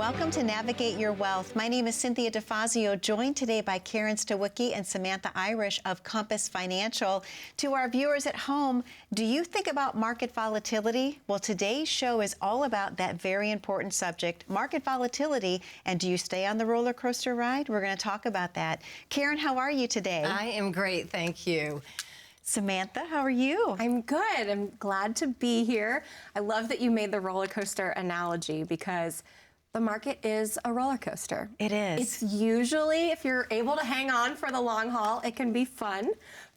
welcome to Navigate Your Wealth. My name is Cynthia DeFasio, joined today by Karen Stawicki and Samantha Irish of Compass Financial. To our viewers at home, do you think about market volatility? Well, today's show is all about that very important subject, market volatility, and do you stay on the roller coaster ride? We're going to talk about that. Karen, how are you today? I am great, thank you. Samantha, how are you? I'm good. I'm glad to be here. I love that you made the roller coaster analogy because the market is a roller coaster. It is. It's usually, if you're able to hang on for the long haul, it can be fun,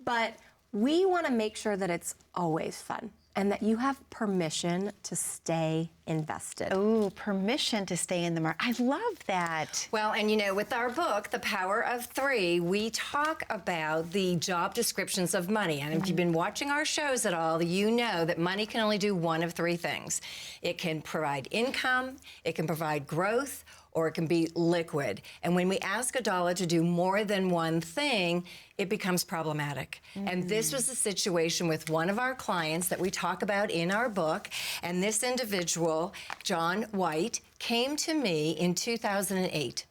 but we want to make sure that it's always fun and that you have permission to stay invested. Oh, permission to stay in the market. I love that. Well, and you know, with our book, The Power of Three, we talk about the job descriptions of money. And if you've been watching our shows at all, you know that money can only do one of three things. It can provide income, it can provide growth, or it can be liquid. And when we ask a dollar to do more than one thing, it becomes problematic. And this was the situation with one of our clients that we talk about in our book. And this individual, John White, came to me in 2008.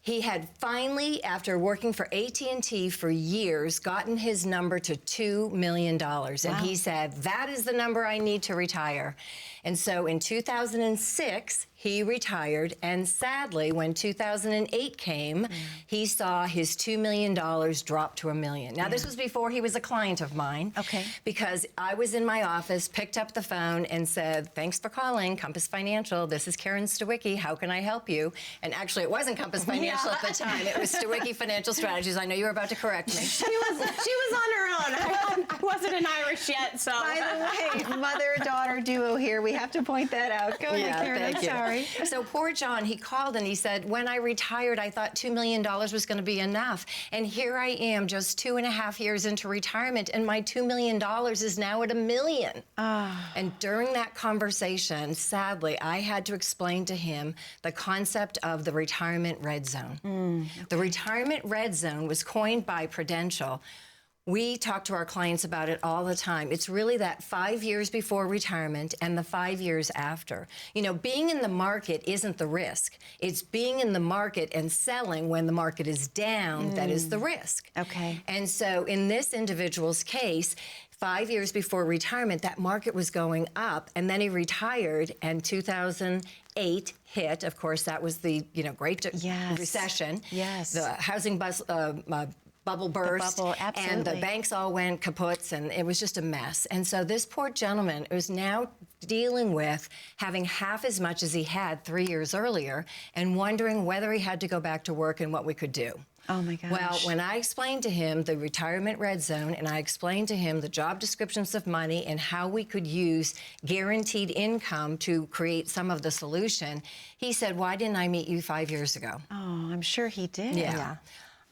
He had finally, after working for AT&T for years, gotten his number to $2 million. And he said, that is the number I need to retire. And so in 2006, he retired. And sadly, when 2008 came, he saw his $2 million drop to $1 million. Now, this was before he was a client of mine. Okay. Because I was in my office, picked up the phone and said, thanks for calling Compass Financial. This is Karen Stawicki. How can I help you? And actually, it wasn't Compass Financial at the time. It was Stawicki Financial Strategies. I know you were about to correct me. She was on her own. I wasn't an Irish yet, so. By the way, mother-daughter duo here. We have to point that out. Go ahead, Karen. I'm sorry. So poor John, he called and he said, when I retired, I thought $2 million was going to be enough. And here I am just 2.5 years into retirement, and my $2 million is now at $1 million. And during that conversation, sadly, I had to explain to him the concept of the retirement red zone. The retirement red zone was coined by Prudential. We talk to our clients about it all the time. It's really that 5 years before retirement and the 5 years after. You know, being in the market isn't the risk. It's being in the market and selling when the market is down that is the risk. Okay. And so in this individual's case, 5 years before retirement, that market was going up, and then he retired, and 2008 hit. Of course, that was the great recession. Yes. The housing bubble burst, bubble, absolutely. and the banks all went kaputs, and it was just a mess. And so this poor gentleman was now dealing with having half as much as he had 3 years earlier and wondering whether he had to go back to work and what we could do. Oh my gosh. Well, when I explained to him the retirement red zone, and I explained to him the job descriptions of money and how we could use guaranteed income to create some of the solution, he said, why didn't I meet you 5 years ago? Oh, I'm sure he did. Yeah.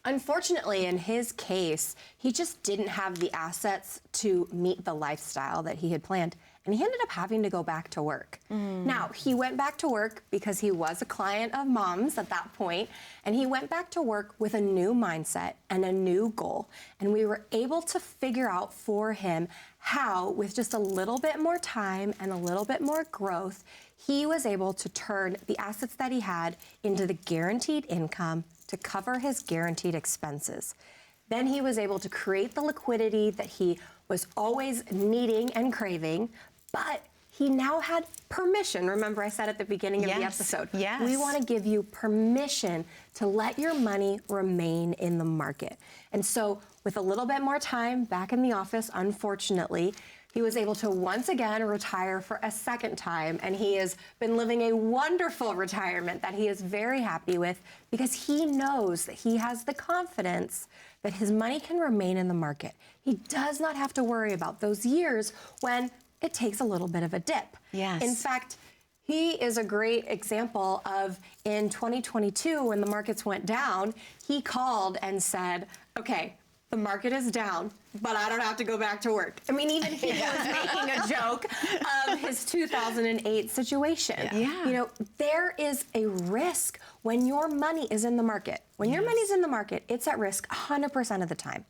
Unfortunately, in his case, he just didn't have the assets to meet the lifestyle that he had planned, and he ended up having to go back to work. Now, he went back to work because he was a client of Mom's at that point, and he went back to work with a new mindset and a new goal, and we were able to figure out for him how, with just a little bit more time and a little bit more growth, he was able to turn the assets that he had into the guaranteed income to cover his guaranteed expenses. Then he was able to create the liquidity that he was always needing and craving, but he now had permission. Remember I said at the beginning of the episode, we want to give you permission to let your money remain in the market. And so with a little bit more time back in the office, unfortunately, he was able to once again retire for a second time, and he has been living a wonderful retirement that he is very happy with because he knows that he has the confidence that his money can remain in the market. He does not have to worry about those years when it takes a little bit of a dip. Yes. In fact, he is a great example of in 2022 when the markets went down, he called and said, okay, the market is down, but I don't have to go back to work. I mean, even he was making a joke of his 2008 situation. You know, there is a risk when your money is in the market. When your money's in the market, it's at risk 100% of the time.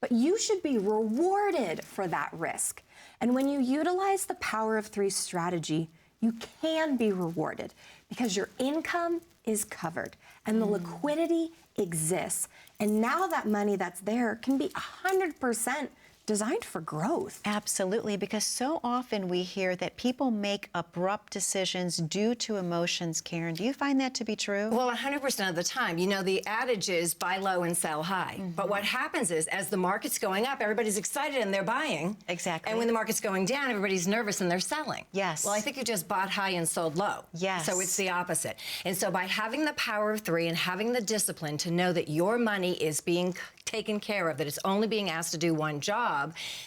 But you should be rewarded for that risk. And when you utilize the Power of Three strategy, you can be rewarded because your income is covered and the liquidity exists. And now that money that's there can be 100% designed for growth. Absolutely, because so often we hear that people make abrupt decisions due to emotions. Karen, do you find that to be true? Well, 100% of the time. You know, the adage is buy low and sell high. But what happens is, as the market's going up, everybody's excited and they're buying. Exactly. And when the market's going down, everybody's nervous and they're selling. Yes. Well, I think you just bought high and sold low. Yes. So it's the opposite. And so by having the power of three and having the discipline to know that your money is being taken care of, that it's only being asked to do one job,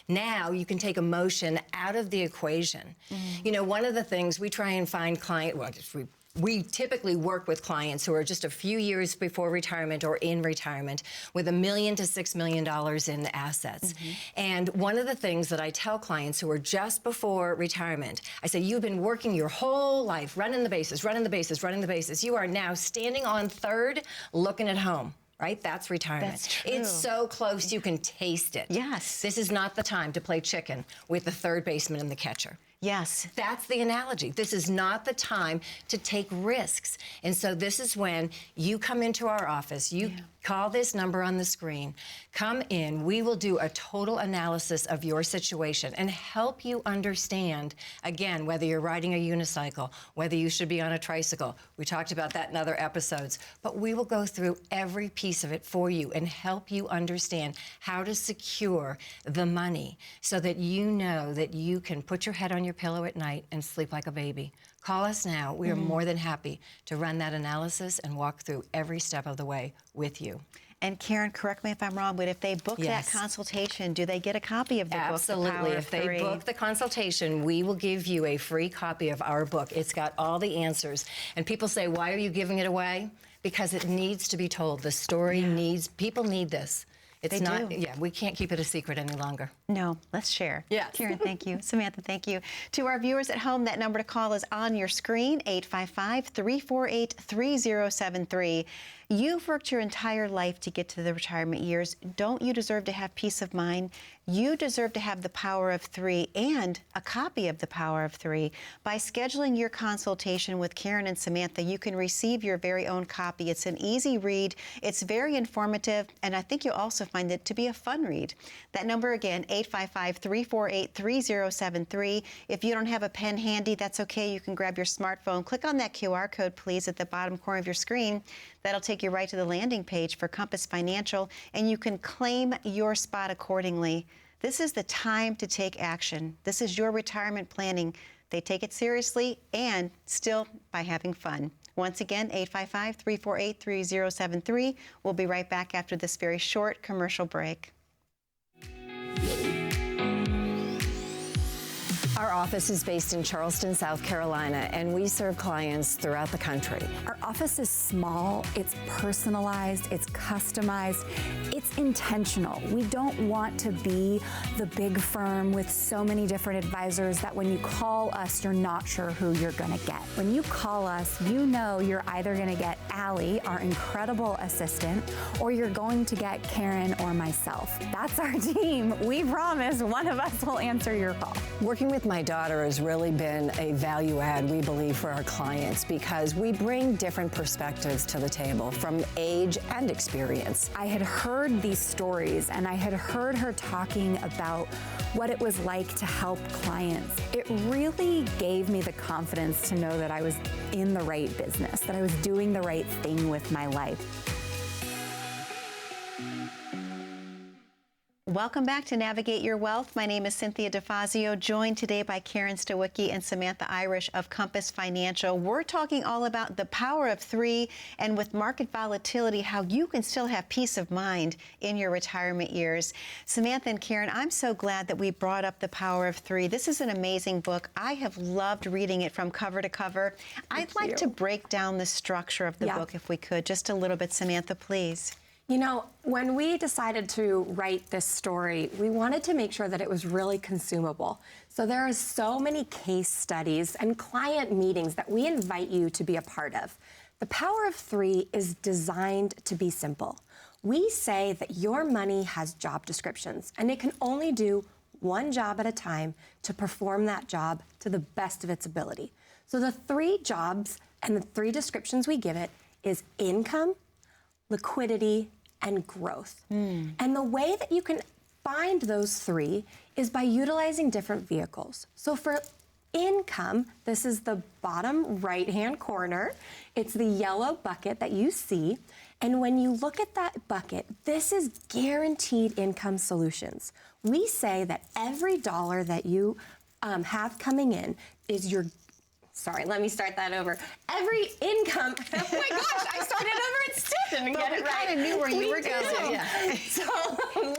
now you can take emotion out of the equation. You know, one of the things we try and find we typically work with clients who are just a few years before retirement or in retirement with $1 million to $6 million in assets. And one of the things that I tell clients who are just before retirement, I say, you've been working your whole life, running the bases, running the bases, running the bases. You are now standing on third, looking at home. Right? That's retirement. That's true. It's so close you can taste it. Yes. This is not the time to play chicken with the third baseman and the catcher. Yes. That's the analogy. This is not the time to take risks. And so this is when you come into our office, you call this number on the screen, come in, we will do a total analysis of your situation and help you understand, again, whether you're riding a unicycle, whether you should be on a tricycle. We talked about that in other episodes, but we will go through every piece of it for you and help you understand how to secure the money so that you know that you can put your head on your pillow at night and sleep like a baby. Call us now. We are more than happy to run that analysis and walk through every step of the way with you. And Karen, correct me if I'm wrong, but if they book that consultation, do they get a copy of the book, The Power Absolutely. of If they Three? book the consultation, we will give you a free copy of our book. It's got all the answers. And people say, why are you giving it away? Because it needs to be told. The story needs, people need this. It's They not, do. we can't keep it a secret any longer. No, let's share. Yes. Karen, thank you. Samantha, thank you. To our viewers at home, that number to call is on your screen, 855-348-3073. You've worked your entire life to get to the retirement years. Don't you deserve to have peace of mind? You deserve to have the Power of Three and a copy of the Power of Three. By scheduling your consultation with Karen and Samantha, you can receive your very own copy. It's an easy read. It's very informative, and I think you'll also find it to be a fun read. That number again, 855-348-3073. If you don't have a pen handy, that's okay. You can grab your smartphone. Click on that QR code, please, at the bottom corner of your screen. That'll take you right to the landing page for Compass Financial, and you can claim your spot accordingly. This is the time to take action. This is your retirement planning. They take it seriously and still by having fun. Once again, 855-348-3073. We'll be right back after this very short commercial break. Our office is based in Charleston, South Carolina, and we serve clients throughout the country. Our office is small, it's personalized, it's customized, it's intentional. We don't want to be the big firm with so many different advisors that when you call us, you're not sure who you're gonna get. When you call us, you know you're either gonna get Allie, our incredible assistant, or you're going to get Karen or myself. That's our team. We promise one of us will answer your call. Working with my daughter has really been a value add, we believe, for our clients because we bring different perspectives to the table from age and experience. I had heard these stories and I had heard her talking about what it was like to help clients. It really gave me the confidence to know that I was in the right business, that I was doing the right thing with my life. Welcome back to Navigate Your Wealth. My name is Cynthia DeFasio, joined today by Karen Stawicki and Samantha Irish of Compass Financial. We're talking all about the Power of Three and with market volatility, how you can still have peace of mind in your retirement years. Samantha and Karen, I'm so glad that we brought up the Power of Three. This is an amazing book. I have loved reading it from cover to cover. I'd like to break down the structure of the book if we could, just a little bit. Samantha, please. You know, when we decided to write this story, we wanted to make sure that it was really consumable. So there are so many case studies and client meetings that we invite you to be a part of. The Power of Three is designed to be simple. We say that your money has job descriptions, and it can only do one job at a time to perform that job to the best of its ability. So the 3 jobs and the 3 descriptions we give it is income, liquidity, and growth. And the way that you can find those 3 is by utilizing different vehicles. So for income, this is the bottom right-hand corner. It's the yellow bucket that you see. And when you look at that bucket, this is guaranteed income solutions. We say that every dollar that you have coming in is your, sorry, let me start that over. Every income, oh my gosh, I started over and still didn't get it right. I kind of knew where you were going. Yeah. So,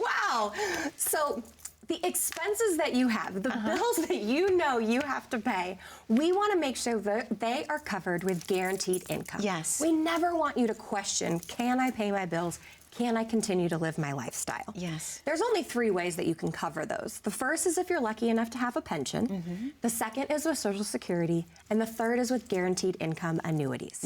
wow. So the expenses that you have, the bills that you know you have to pay, we want to make sure that they are covered with guaranteed income. Yes. We never want you to question, can I pay my bills? Can I continue to live my lifestyle? Yes. There's only 3 ways that you can cover those. The first is if you're lucky enough to have a pension. The second is with Social Security. And the third is with guaranteed income annuities.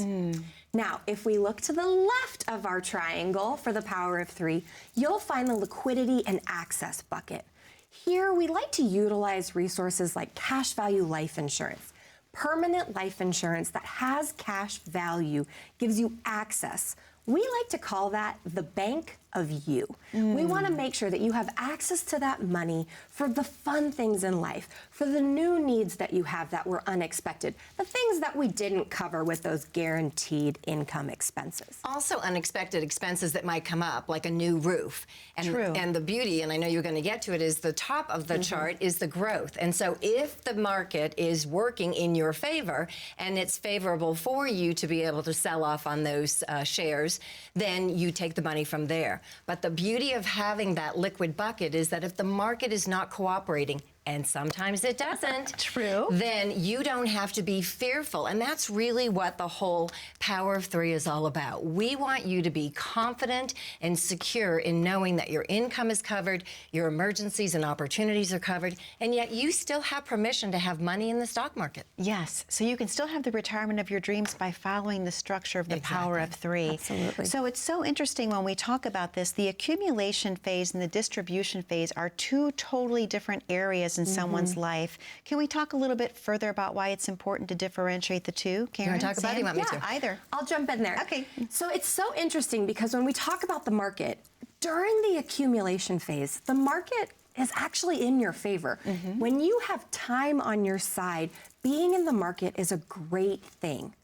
Now, if we look to the left of our triangle for the power of 3, you'll find the liquidity and access bucket. Here, we like to utilize resources like cash value life insurance. Permanent life insurance that has cash value gives you access. We like to call that the bank of you. We want to make sure that you have access to that money for the fun things in life, for the new needs that you have that were unexpected, the things that we didn't cover with those guaranteed income expenses. Also unexpected expenses that might come up, like a new roof. And, True. And the beauty, and I know you're going to get to it, is the top of the chart is the growth. And so if the market is working in your favor and it's favorable for you to be able to sell off on those shares, then you take the money from there. But the beauty of having that liquid bucket is that if the market is not cooperating, and sometimes it doesn't. True. Then you don't have to be fearful. And that's really what the whole Power of 3 is all about. We want you to be confident and secure in knowing that your income is covered, your emergencies and opportunities are covered, and yet you still have permission to have money in the stock market. Yes, so you can still have the retirement of your dreams by following the structure of the power of 3. Absolutely. So it's so interesting when we talk about this, the accumulation phase and the distribution phase are 2 totally different areas in someone's life. Can we talk a little bit further about why it's important to differentiate the 2? Karen, You want to talk about it? You want me yeah, to? Either. I'll jump in there. Okay. So it's so interesting because when we talk about the market, during the accumulation phase, the market is actually in your favor. When you have time on your side, being in the market is a great thing.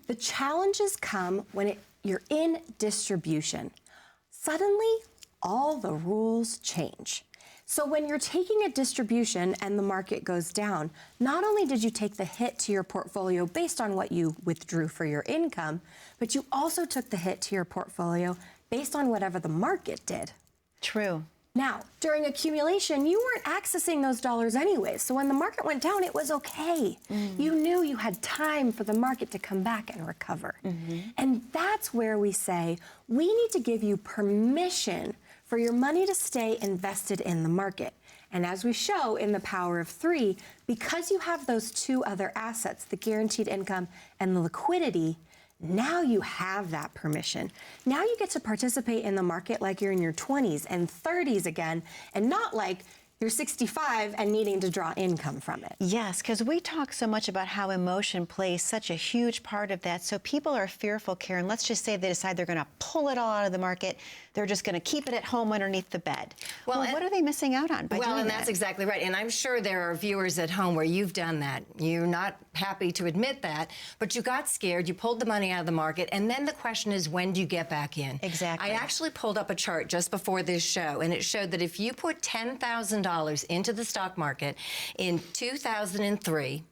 The challenges come when you're in distribution. Suddenly, all the rules change. So when you're taking a distribution and the market goes down, not only did you take the hit to your portfolio based on what you withdrew for your income, but you also took the hit to your portfolio based on whatever the market did. True. Now, during accumulation, you weren't accessing those dollars anyway. So when the market went down, it was okay. You knew you had time for the market to come back and recover. And that's where we say, we need to give you permission for your money to stay invested in the market. And as we show in the Power of 3, because you have those 2 other assets, the guaranteed income and the liquidity, now you have that permission. Now you get to participate in the market like you're in your 20s and 30s again, and not like you're 65 and needing to draw income from it. Yes, because we talk so much about how emotion plays such a huge part of that. So people are fearful, Karen. Let's just say they decide they're going to pull it all out of the market. They're just going to keep it at home underneath the bed. Well, what are they missing out on by doing that? That's exactly right. And I'm sure there are viewers at home where you've done that. You're not happy to admit that, but you got scared, you pulled the money out of the market, and then the question is, when do you get back in? Exactly. I actually pulled up a chart just before this show, and it showed that if you put $10,000 into the stock market in 2003,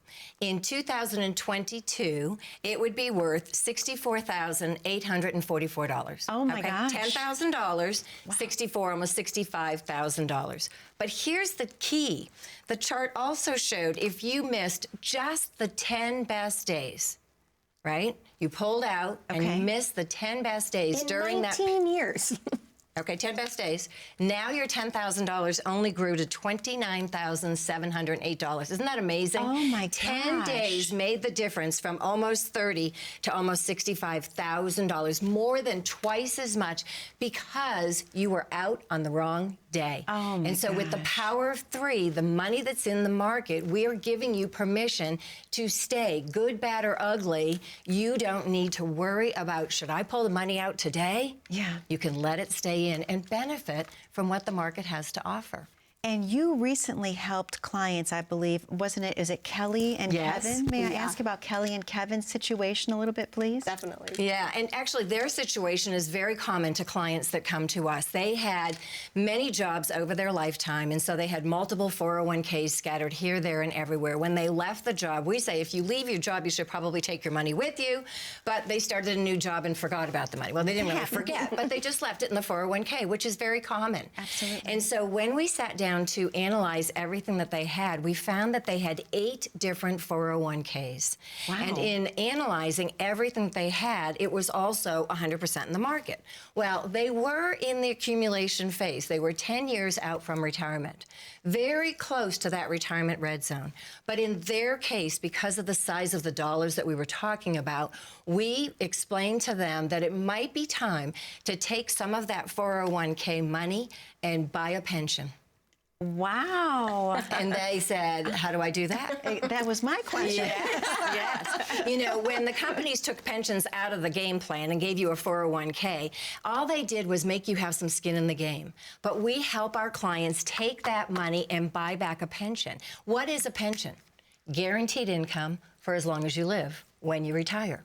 in 2022, it would be worth $64,844. Oh my gosh. $10,000, 64, almost $65,000. But here's the key. The chart also showed if you missed just the 10 best days, right? You pulled out and you missed the 10 best days during that. In 19 years. Okay, 10 best days. Now your $10,000 only grew to $29,708. Isn't that amazing? Oh my gosh. 10 days made the difference from almost $30,000 to almost $65,000, more than twice as much because you were out on the wrong day. Oh my And so with the gosh. power of 3, the money that's in the market, we are giving you permission to stay, good, bad, or ugly. You don't need to worry about, should I pull the money out today? Yeah. You can let it stay in and benefit from what the market has to offer. And you recently helped clients, I believe, wasn't it? Is it Kelly and Yes. Kevin? May I ask about Kelly and Kevin's situation a little bit, please? Definitely. Yeah, and actually their situation is very common to clients that come to us. They had many jobs over their lifetime, and so they had multiple 401ks scattered here, there, and everywhere. When they left the job, we say, if you leave your job, you should probably take your money with you, but they started a new job and forgot about the money. Well, they didn't really forget, but they just left it in the 401k, which is very common. Absolutely. And so when we sat down to analyze everything that they had, we found that they had 8 different 401ks. Wow. And in analyzing everything that they had, it was also 100% in the market. Well, they were in the accumulation phase. They were 10 years out from retirement, very close to that retirement red zone. But in their case, because of the size of the dollars that we were talking about, we explained to them that it might be time to take some of that 401k money and buy a pension. Wow. And they said, how do I do that? That was my question. Yes. You know, when the companies took pensions out of the game plan and gave you a 401k, all they did was make you have some skin in the game. But we help our clients take that money and buy back a pension. What is a pension? Guaranteed income for as long as you live when you retire.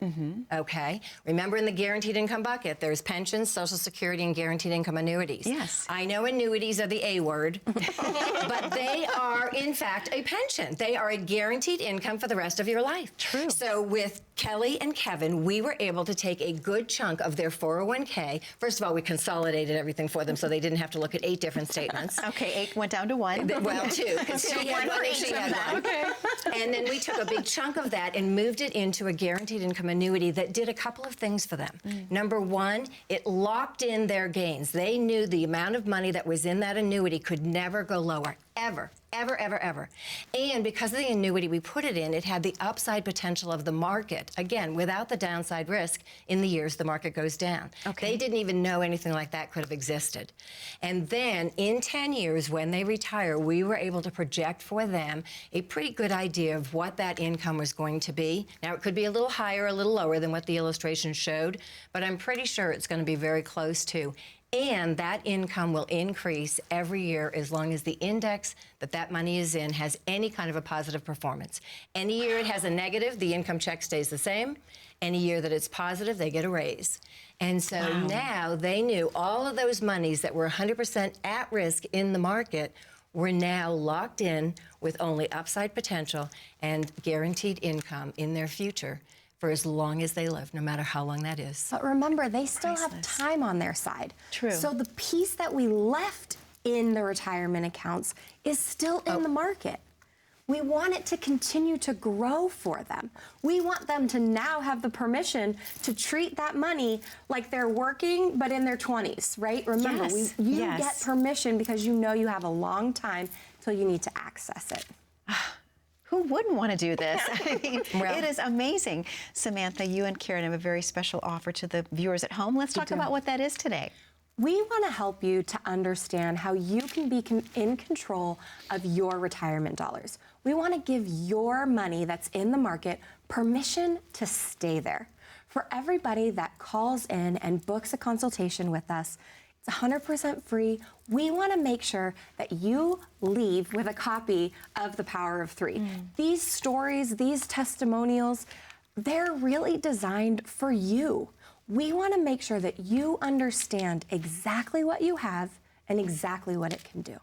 Okay? Remember, in the guaranteed income bucket, there's pensions, Social Security, and guaranteed income annuities. Yes. I know annuities are the A word, but they are, in fact, a pension. They are a guaranteed income for the rest of your life. True. So with Kelly and Kevin, we were able to take a good chunk of their 401k. First of all, we consolidated everything for them so they didn't have to look at 8 different statements. Okay, 8 went down to 1. Well, 2, because she had one and she had one. Okay. And then we took a big chunk of that and moved it into a guaranteed income annuity that did a couple of things for them. Number 1, it locked in their gains. They knew the amount of money that was in that annuity could never go lower, ever. Ever, ever, ever. And because of the annuity we put it in, it had the upside potential of the market, again, without the downside risk in the years the market goes down. Okay. They didn't even know anything like that could have existed. And then in 10 years, when they retire, we were able to project for them a pretty good idea of what that income was going to be. Now, it could be a little higher, a little lower than what the illustration showed, but I'm pretty sure it's going to be very close to. And that income will increase every year as long as the index that money is in has any kind of a positive performance. Any year it has a negative, the income check stays the same. Any year that it's positive, they get a raise. And so now they knew all of those monies that were 100% at risk in the market were now locked in with only upside potential and guaranteed income in their future for as long as they live, no matter how long that is. But remember, they still have Priceless. time on their side. True. So the piece that we left in the retirement accounts is still in the market. We want it to continue to grow for them. We want them to now have the permission to treat that money like they're working, but in their 20s, right? Remember, Yes. you Yes. get permission because you know you have a long time till you need to access it. Who wouldn't want to do this? I mean, Well- it is amazing. Samantha, you and Karen have a very special offer to the viewers at home. Let's talk about what that is today. We want to help you to understand how you can be in control of your retirement dollars. We want to give your money that's in the market permission to stay there. For everybody that calls in and books a consultation with us, it's 100% free. We want to make sure that you leave with a copy of The Power of 3. These stories, these testimonials, they're really designed for you. We want to make sure that you understand exactly what you have and exactly what it can do.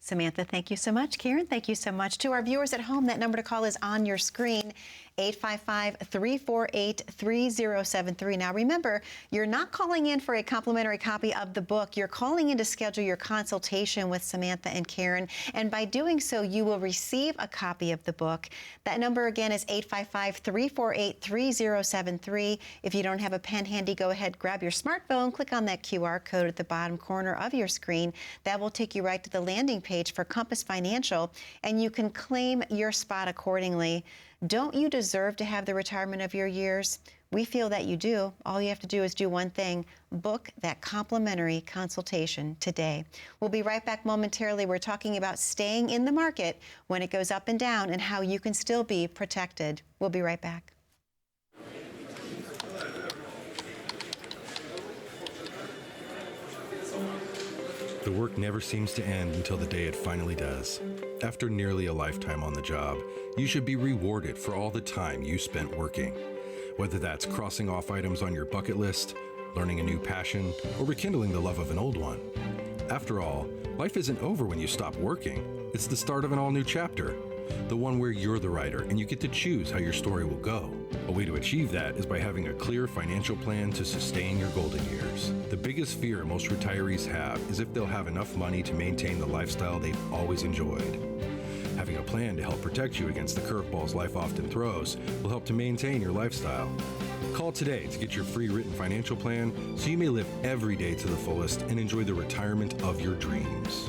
Samantha, thank you so much. Karen, thank you so much. To our viewers at home, that number to call is on your screen. 855-348-3073. Now remember, you're not calling in for a complimentary copy of the book. You're calling in to schedule your consultation with Samantha and Karen. And by doing so, you will receive a copy of the book. That number again is 855-348-3073. If you don't have a pen handy, go ahead, grab your smartphone, click on that QR code at the bottom corner of your screen. That will take you right to the landing page for Compass Financial, and you can claim your spot accordingly. Don't you deserve to have the retirement of your years? We feel that you do. All you have to do is do one thing: book that complimentary consultation today. We'll be right back momentarily. We're talking about staying in the market when it goes up and down and how you can still be protected. We'll be right back. The work never seems to end until the day it finally does. After nearly a lifetime on the job, you should be rewarded for all the time you spent working. Whether that's crossing off items on your bucket list, learning a new passion, or rekindling the love of an old one. After all, life isn't over when you stop working. It's the start of an all-new chapter. The one where you're the writer and you get to choose how your story will go. A way to achieve that is by having a clear financial plan to sustain your golden years. The biggest fear most retirees have is if they'll have enough money to maintain the lifestyle they've always enjoyed. Having a plan to help protect you against the curveballs life often throws will help to maintain your lifestyle. Call today to get your free written financial plan so you may live every day to the fullest and enjoy the retirement of your dreams.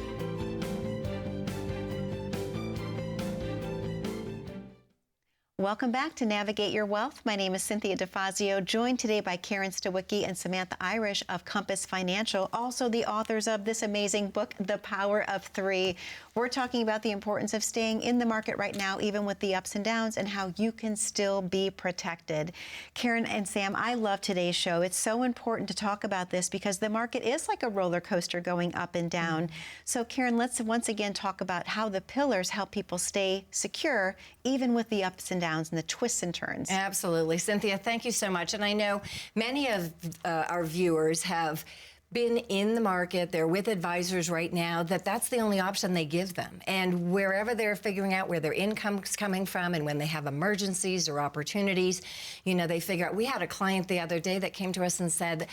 Welcome back to Navigate Your Wealth. My name is Cynthia DeFasio, joined today by Karen Stawicki and Samantha Irish of Compass Financial, also the authors of this amazing book, The Power of Three. We're talking about the importance of staying in the market right now, even with the ups and downs, and how you can still be protected. Karen and Sam, I love today's show. It's so important to talk about this because the market is like a roller coaster going up and down. So Karen, let's once again talk about how the pillars help people stay secure, even with the ups and downs and the twists and turns. Absolutely. Cynthia, thank you so much. And I know many of our viewers have been in the market, they're with advisors right now, that's the only option they give them. And wherever they're figuring out where their income's coming from and when they have emergencies or opportunities, you know, they figure out. We had a client the other day that came to us and said,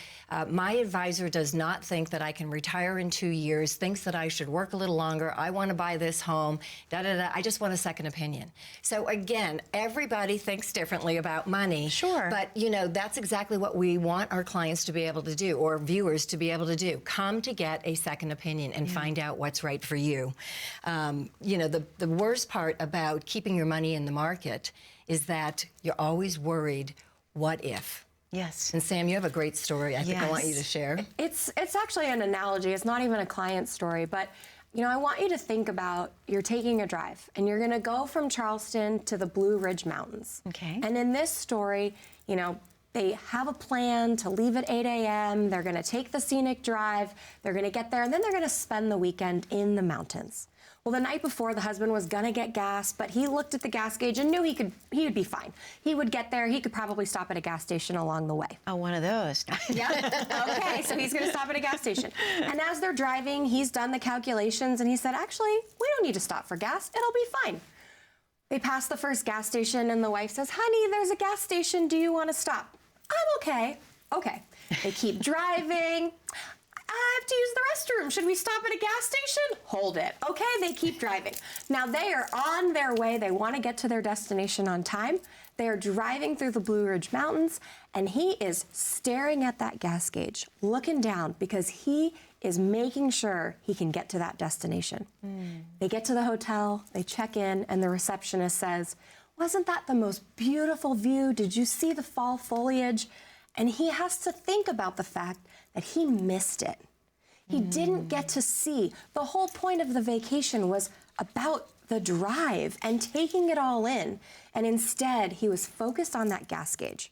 my advisor does not think that I can retire in 2 years, thinks that I should work a little longer, I want to buy this home, I just want a second opinion. So again, everybody thinks differently about money. Sure. But, you know, that's exactly what we want our clients to be able to do, or viewers to be able to do. Come to get a second opinion and find out what's right for you. You know, the worst part about keeping your money in the market is that you're always worried, what if? Yes. And Sam, you have a great story I think I want you to share. It's actually an analogy. It's not even a client story, but you know, I want you to think about you're taking a drive and you're going to go from Charleston to the Blue Ridge Mountains. Okay. And in this story, you know, they have a plan to leave at 8 a.m. They're going to take the scenic drive. They're going to get there, and then they're going to spend the weekend in the mountains. Well, the night before, the husband was going to get gas, but he looked at the gas gauge and knew he would be fine. He would get there. He could probably stop at a gas station along the way. Oh, one of those. Yeah. Okay, so he's going to stop at a gas station. And as they're driving, he's done the calculations, and he said, actually, we don't need to stop for gas. It'll be fine. They pass the first gas station, and the wife says, honey, there's a gas station. Do you want to stop? I'm okay. Okay. They keep driving. I have to use the restroom. Should we stop at a gas station? Hold it. Okay, they keep driving. Now they are on their way. They want to get to their destination on time. They are driving through the Blue Ridge Mountains, and he is staring at that gas gauge, looking down, because he is making sure he can get to that destination. They get to the hotel, they check in, and the receptionist says, wasn't that the most beautiful view? Did you see the fall foliage? And he has to think about the fact that he missed it. He didn't get to see. The whole point of the vacation was about the drive and taking it all in. And instead, he was focused on that gas gauge.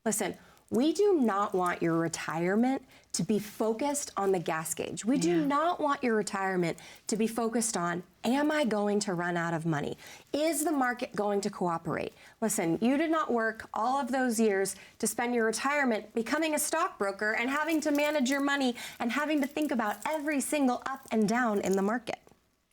Listen, we do not want your retirement to be focused on the gas gauge. We do not want your retirement to be focused on, am I going to run out of money? Is the market going to cooperate? Listen, you did not work all of those years to spend your retirement becoming a stockbroker and having to manage your money and having to think about every single up and down in the market.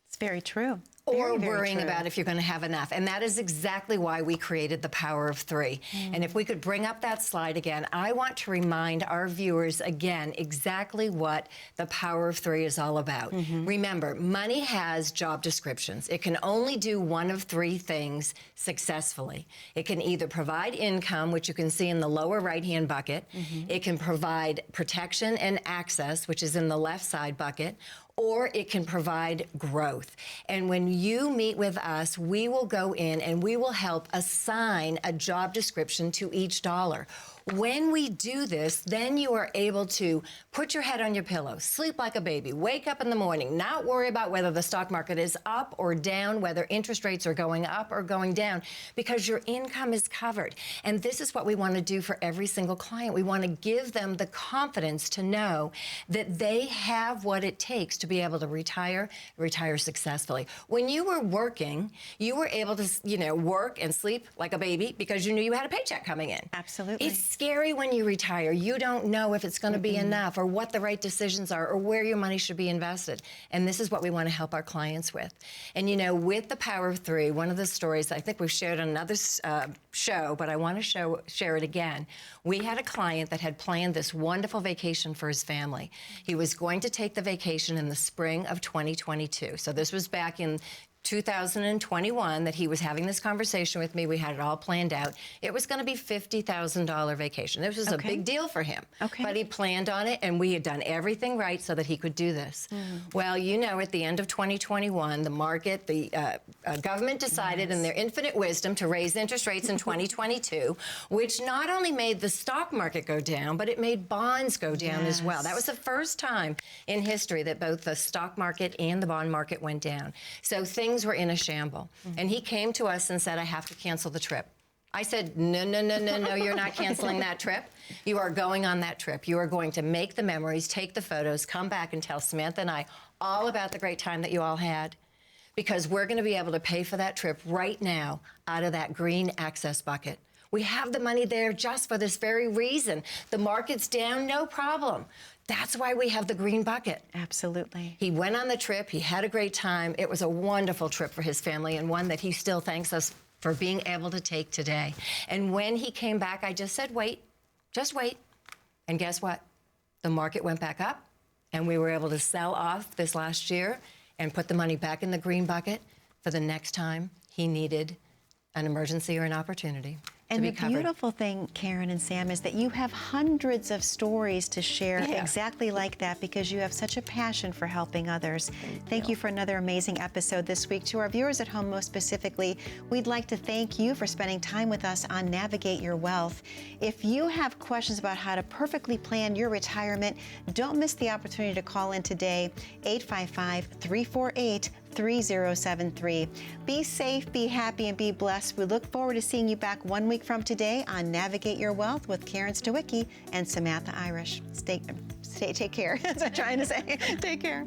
It's very true. or Very, very worrying true. about if you're going to have enough. And that is exactly why we created the Power of Three. And if we could bring up that slide again, I want to remind our viewers again exactly what the Power of Three is all about. Remember, money has job descriptions. It can only do one of three things successfully. It can either provide income, which you can see in the lower right-hand bucket. It can provide protection and access, which is in the left side bucket, or it can provide growth. And when you meet with us, we will go in and we will help assign a job description to each dollar. When we do this, then you are able to put your head on your pillow, sleep like a baby, wake up in the morning, not worry about whether the stock market is up or down, whether interest rates are going up or going down, because your income is covered. And this is what we want to do for every single client. We want to give them the confidence to know that they have what it takes to be able to retire successfully. When you were working, you were able to, work and sleep like a baby because you knew you had a paycheck coming in. Absolutely. It's scary when you retire. You don't know if it's going to be enough or what the right decisions are or where your money should be invested. And this is what we want to help our clients with. And with the Power of Three, one of the stories I think we've shared on another show, but I want to share it again. We had a client that had planned this wonderful vacation for his family. He was going to take the vacation in the spring of 2022. So this was back in 2021 that he was having this conversation with me. We had it all planned out. It was going to be $50,000 vacation. This was a big deal for him. Okay. But he planned on it, and we had done everything right so that he could do this. Well, at the end of 2021, the market, the government decided in their infinite wisdom to raise interest rates in 2022, which not only made the stock market go down, but it made bonds go down as well. That was the first time in history that both the stock market and the bond market went down. So things were in a shamble. And he came to us and said, I have to cancel the trip. I said, no, you're not canceling that trip. You are going on that trip. You are going to make the memories, take the photos, come back and tell Samantha and I all about the great time that you all had, because we're going to be able to pay for that trip right now out of that green access bucket. We have the money there just for this very reason. The market's down, no problem. That's why we have the green bucket. Absolutely. He went on the trip. He had a great time. It was a wonderful trip for his family, and one that he still thanks us for being able to take today. And when he came back, I just said, wait, just wait. And guess what? The market went back up, and we were able to sell off this last year and put the money back in the green bucket for the next time he needed an emergency or an opportunity. And the beautiful thing, Karen and Sam, is that you have hundreds of stories to share exactly like that, because you have such a passion for helping others. Thank you for another amazing episode this week. To our viewers at home most specifically, we'd like to thank you for spending time with us on Navigate Your Wealth. If you have questions about how to perfectly plan your retirement, don't miss the opportunity to call in today, 855-348-3073. Be safe, be happy, and be blessed. We look forward to seeing you back 1 week from today on Navigate Your Wealth with Karen Stawicki and Samantha Irish. Take care. That's what I'm trying to say. Take care.